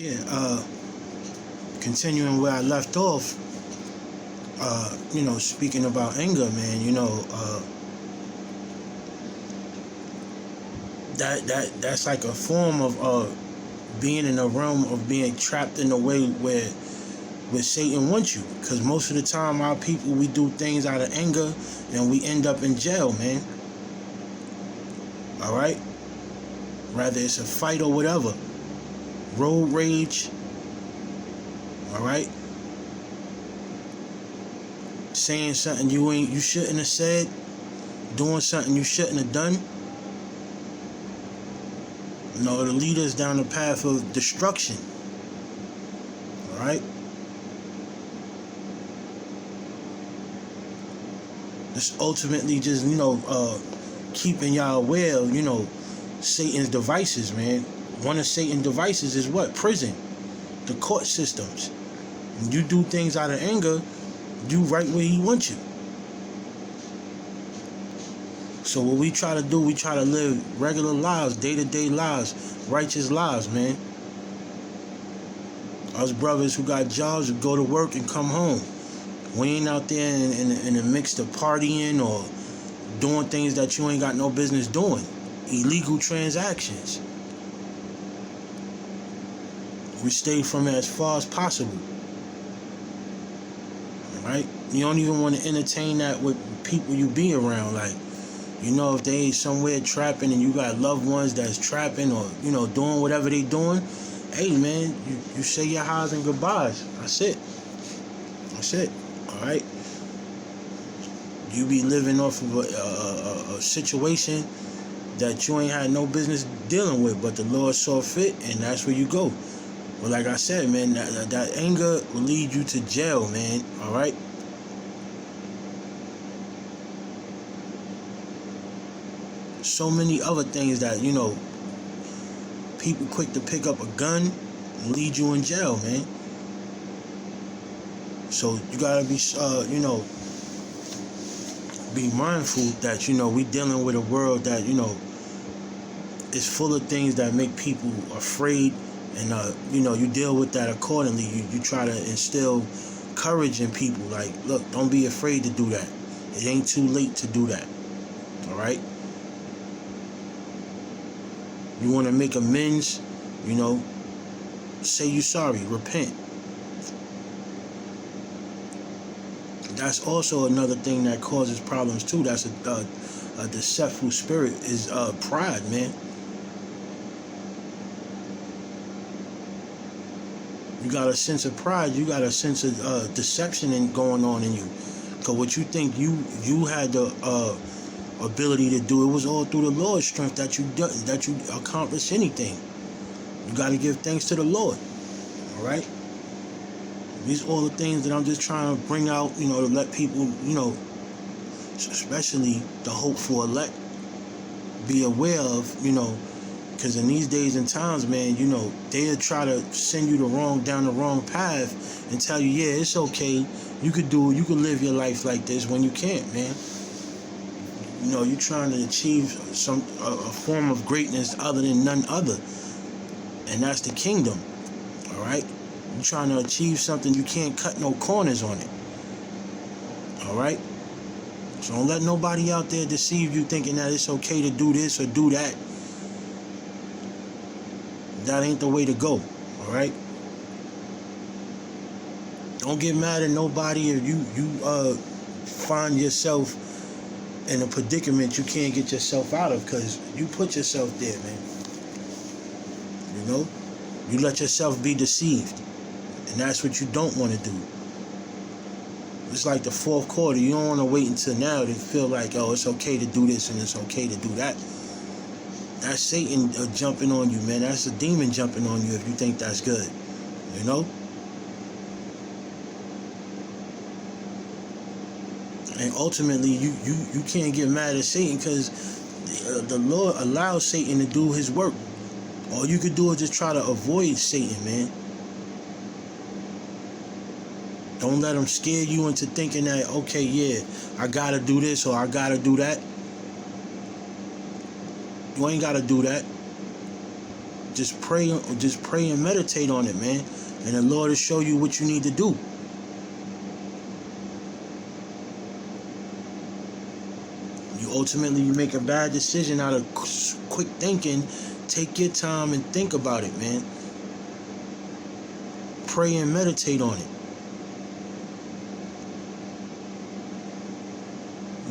Yeah, continuing where I left off, speaking about anger, man, that's like a form of being in a realm of being trapped in a way where Satan wants you. Because most of the time, our people, we do things out of anger, and we end up in jail, man. All right, whether it's a fight or whatever, road rage. All right, saying something you shouldn't have said, doing something you shouldn't have done. It'll lead us down the path of destruction. All right. It's ultimately just keeping y'all aware of Satan's devices, man. One of Satan's devices is what? Prison, the court systems. When you do things out of anger, you right where he wants you. So what we try to do, we try to live regular lives, day-to-day lives, righteous lives, man. Us brothers who got jobs, who go to work and come home. We ain't out there in the mix of partying or doing things that you ain't got no business doing. Illegal transactions. We stay from it as far as possible. Right? You don't even want to entertain that with people you be around. Like, if they ain't somewhere trapping and you got loved ones that's trapping or, doing whatever they doing, hey, man, you say your highs and goodbyes. That's it. That's it. All right? You be living off of a situation that you ain't had no business dealing with, but the Lord saw fit, and that's where you go. But like I said, man, that anger will lead you to jail, man. All right? So many other things that, people quick to pick up a gun and lead you in jail, man. So you gotta be mindful that, we dealing with a world that, is full of things that make people afraid. And, you deal with that accordingly. You try to instill courage in people. Like, look, don't be afraid to do that. It ain't too late to do that. All right? You want to make amends, say you sorry, repent. That's also another thing that causes problems too. That's a deceitful spirit is pride, man. You got a sense of pride. You got a sense of deception going on in you. Because what you think you had the ability to do, it was all through the Lord's strength that you accomplished anything. You got to give thanks to the Lord. All right. These are all the things that I'm just trying to bring out, to let people, especially the hopeful elect, be aware of, because in these days and times, man, they'll try to send you down the wrong path and tell you, yeah, it's okay, you could live your life like this when you can't, man. You're trying to achieve a form of greatness other than none other, and that's the kingdom. All right. You're trying to achieve something, you can't cut no corners on it. All right? So don't let nobody out there deceive you thinking that it's okay to do this or do that. That ain't the way to go. All right? Don't get mad at nobody if you find yourself in a predicament you can't get yourself out of, because you put yourself there, man. You let yourself be deceived. And that's what you don't want to do. It's like the fourth quarter. You don't want to wait until now to feel like, oh, it's okay to do this and it's okay to do that. That's Satan jumping on you, man. That's a demon jumping on you if you think that's good. And ultimately, you can't get mad at Satan, because the Lord allows Satan to do his work. All you could do is just try to avoid Satan, man. Don't let them scare you into thinking that, okay, yeah, I gotta do this or I gotta do that. You ain't gotta do that. just pray and meditate on it, man. And the Lord will show you what you need to do. You make a bad decision out of quick thinking. Take your time and think about it, man. Pray and meditate on it.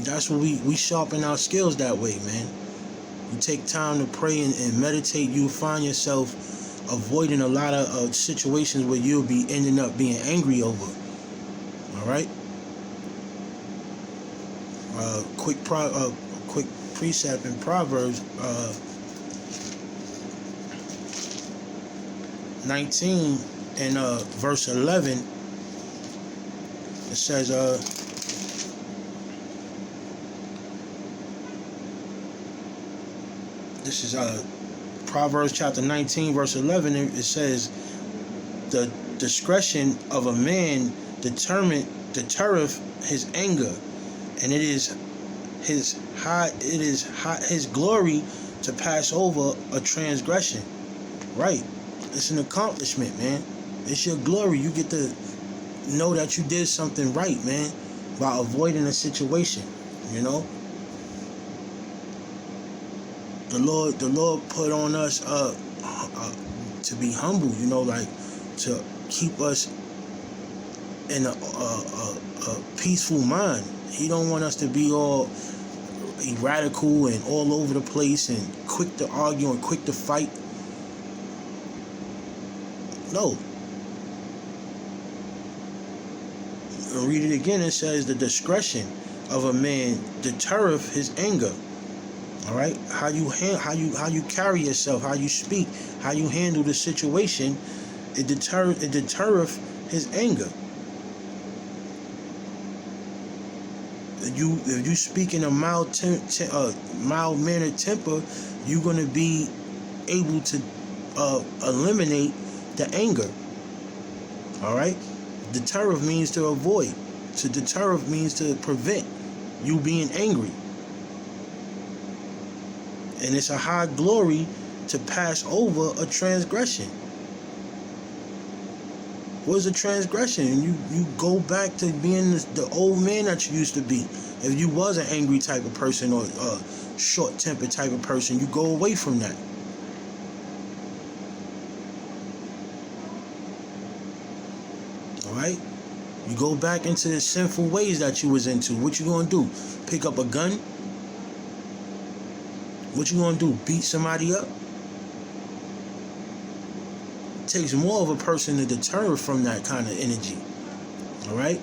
That's what we sharpen our skills that way, man. You take time to pray and meditate, you'll find yourself avoiding a lot of situations where you'll be ending up being angry over. All right? Quick precept in Proverbs 19 and verse 11. It says, this is Proverbs chapter 19 verse 11. It says, the discretion of a man deterreth his anger, and it is his glory to pass over a transgression. Right? It's an accomplishment, man. It's your glory. You get to know that you did something right, man, by avoiding a situation. You know, the Lord put on us to be humble. You know, like to keep us in a peaceful mind. He don't want us to be all radical and all over the place and quick to argue and quick to fight. No. And read it again. It says, the discretion of a man deterreth his anger. All right, how you carry yourself, how you speak, how you handle the situation, it deterreth his anger. If you speak in a mild-mannered temper, you're gonna be able to eliminate the anger. All right, deterreth means to avoid. To deterreth means to prevent you being angry. And it's a high glory to pass over a transgression. What's a transgression? You go back to being the old man that you used to be. If you was an angry type of person or a short-tempered type of person, you go away from that. All right? You go back into the sinful ways that you was into. What you gonna do? Pick up a gun? What you gonna do? Beat somebody up? It takes more of a person to deter from that kind of energy. All right?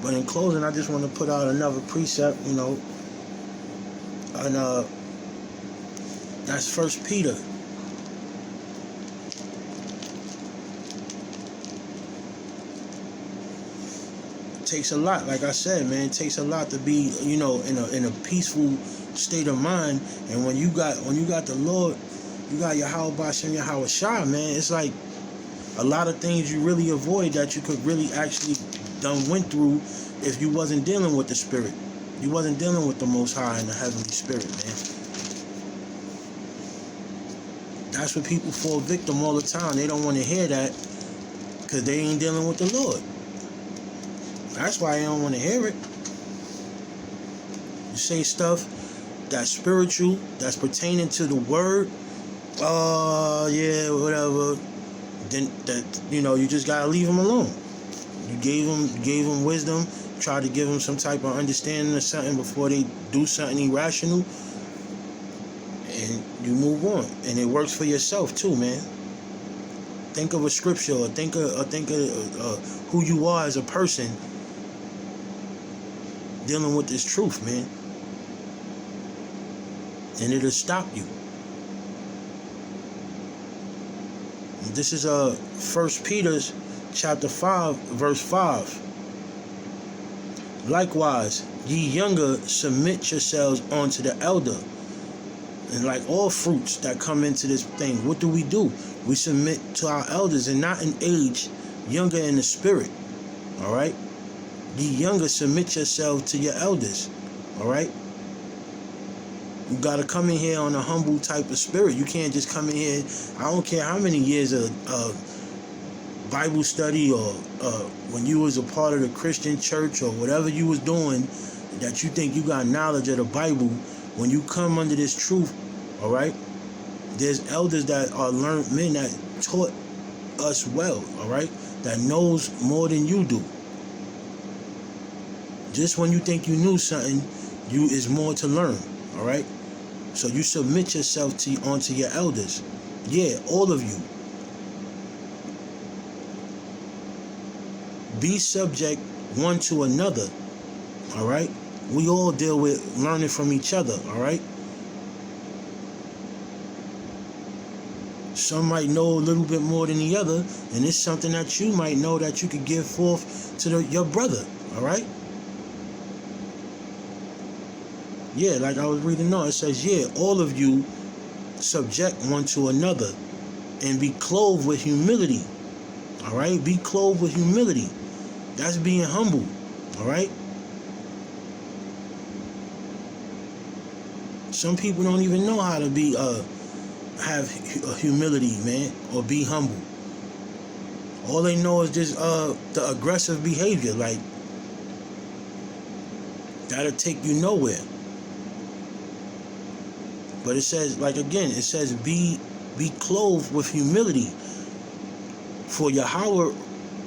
But in closing, I just want to put out another precept, you know, and that's 1 Peter. It takes a lot, like I said, man. It takes a lot to be, you know, in a peaceful state of mind. And when you got the Lord, you got Yahweh Bashem, Yahweh Shah, man. It's like a lot of things you really avoid that you could really actually went through if you wasn't dealing with the Spirit. You wasn't dealing with the Most High and the Heavenly Spirit, man. That's what people fall victim all the time. They don't want to hear that because they ain't dealing with the Lord. That's why they don't want to hear it. You say stuff that's spiritual, that's pertaining to the Word. Yeah, whatever. Then that, you know, you just gotta leave them alone. You gave them wisdom, try to give them some type of understanding of something before they do something irrational, and you move on. And it works for yourself too, man. Think of a scripture, or think of who you are as a person dealing with this truth, man, and it'll stop you. This is 1 Peter chapter 5 verse 5. Likewise, ye younger, submit yourselves unto the elder. And like all fruits that come into this thing, what do? We submit to our elders, and not in age, younger in the spirit. All right? Ye younger, submit yourselves to your elders. All right? You gotta come in here on a humble type of spirit. You can't just come in here. I don't care how many years of Bible study or when you was a part of the Christian church or whatever you was doing that you think you got knowledge of the Bible. When you come under this truth, all right, there's elders that are learned men that taught us well, all right, that knows more than you do. Just when you think you knew something, you is more to learn, all right. So you submit yourself onto your elders. Yeah, all of you. Be subject one to another, all right. We all deal with learning from each other, all right. Some might know a little bit more than the other, and it's something that you might know that you could give forth to your brother, all right. Yeah, like I was reading on, it says, yeah, all of you subject one to another and be clothed with humility, all right. Be clothed with humility. That's being humble, all right. Some people don't even know how to be have humility, man, or be humble. All they know is just the aggressive behavior, like that'll take you nowhere. But it says, like again, it says be clothed with humility, for Yahweh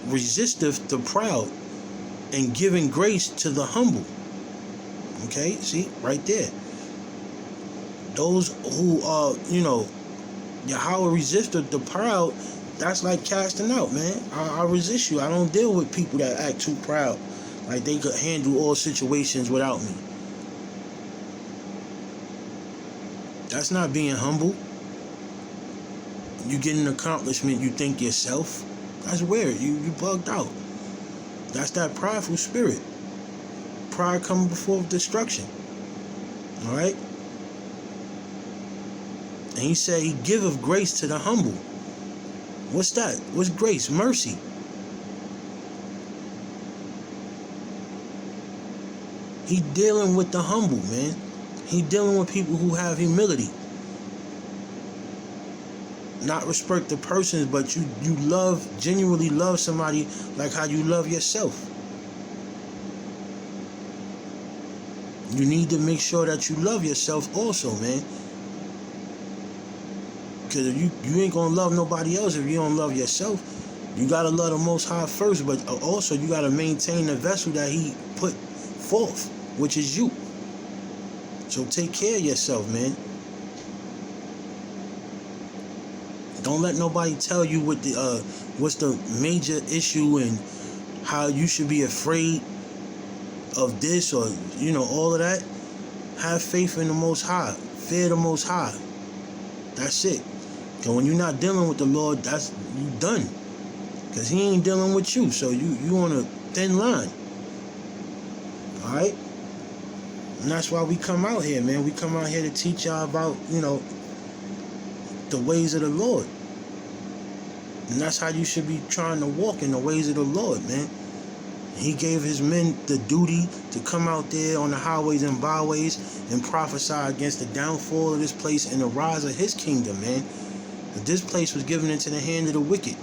resisteth the proud and giving grace to the humble. Okay, see right there. Those who are, Yahweh resisted the proud, that's like casting out, man. I resist you. I don't deal with people that act too proud, like they could handle all situations without me. That's not being humble. You get an accomplishment, you think yourself. That's weird. You bugged out. That's that prideful spirit. Pride coming before destruction. All right? And he said he giveth grace to the humble. What's that? What's grace? Mercy. He dealing with the humble, man. He dealing with people who have humility. Not respect the persons, but you genuinely love somebody like how you love yourself. You need to make sure that you love yourself also, man. Because if you ain't gonna love nobody else if you don't love yourself. You gotta love the Most High first, but also you gotta maintain the vessel that He put forth, which is you. So take care of yourself, man. Don't let nobody tell you what's the major issue and how you should be afraid of this or all of that. Have faith in the Most High. Fear the Most High. That's it. And when you're not dealing with the Lord, that's you done. Because He ain't dealing with you. So you on a thin line. Alright? And that's why we come out here, man. We come out here to teach y'all about, the ways of the Lord. And that's how you should be trying to walk in the ways of the Lord, man. He gave His men the duty to come out there on the highways and byways and prophesy against the downfall of this place and the rise of His kingdom, man. But this place was given into the hand of the wicked.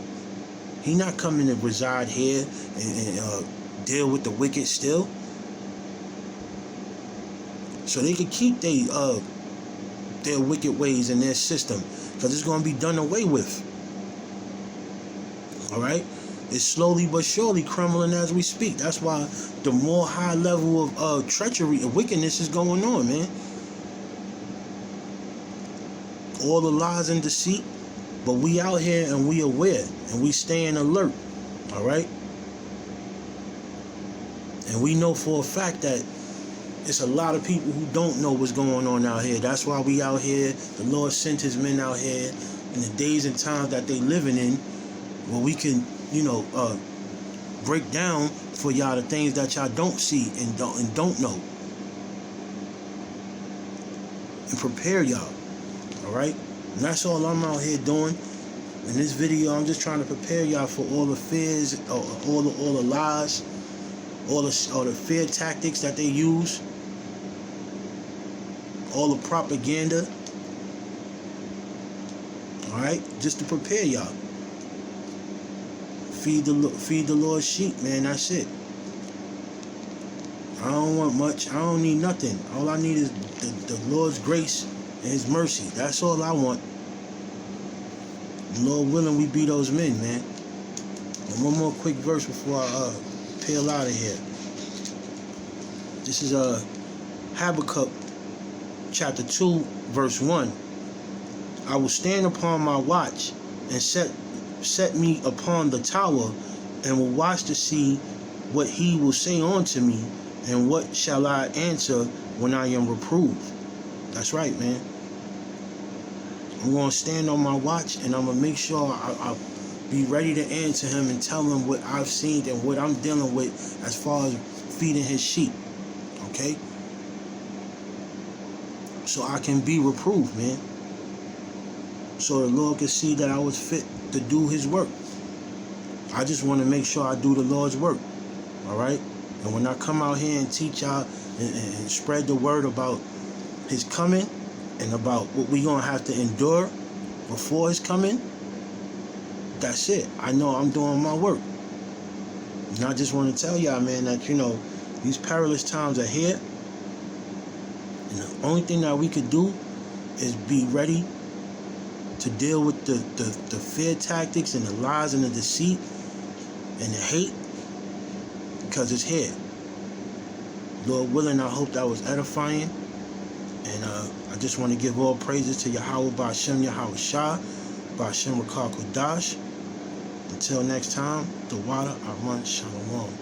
He not coming to reside here and deal with the wicked still. So they could keep their wicked ways and their system, because it's going to be done away with. All right? It's slowly but surely crumbling as we speak. That's why the more high level of treachery and wickedness is going on, man. All the lies and deceit, but we out here and we aware and we staying alert. All right? And we know for a fact that it's a lot of people who don't know what's going on out here. That's why we out here. The Lord sent His men out here in the days and times that they living in, where we can, break down for y'all the things that y'all don't see and don't know, and prepare y'all. All right, and that's all I'm out here doing. In this video, I'm just trying to prepare y'all for all the fears, all the lies, all the fear tactics that they use. all the propaganda. Alright? Just to prepare y'all. Feed the Lord's sheep, man. That's it. I don't want much. I don't need nothing. All I need is the Lord's grace and His mercy. That's all I want. Lord willing, we be those men, man. And one more quick verse before I peel out of here. This is Habakkuk chapter 2, verse 1. I will stand upon my watch and set me upon the tower, and will watch to see what He will say unto me, and what shall I answer when I am reproved. That's right, man. I'm going to stand on my watch, and I'm going to make sure I'll be ready to answer Him and tell Him what I've seen and what I'm dealing with as far as feeding His sheep. Okay? So I can be reproved, man. So the Lord can see that I was fit to do His work. I just want to make sure I do the Lord's work. Alright? And when I come out here and teach y'all and spread the word about His coming, and about what we're going to have to endure before His coming, that's it. I know I'm doing my work. And I just want to tell y'all, man, that, you know, these perilous times are here. And the only thing that we could do is be ready to deal with the fear tactics and the lies and the deceit and the hate, because it's here. Lord willing, I hope that was edifying. And I just want to give all praises to Yahweh Ba'Shem Yahweh Shah, Ba'Shem Rakar Kodash. Until next time, the water I run Shalom.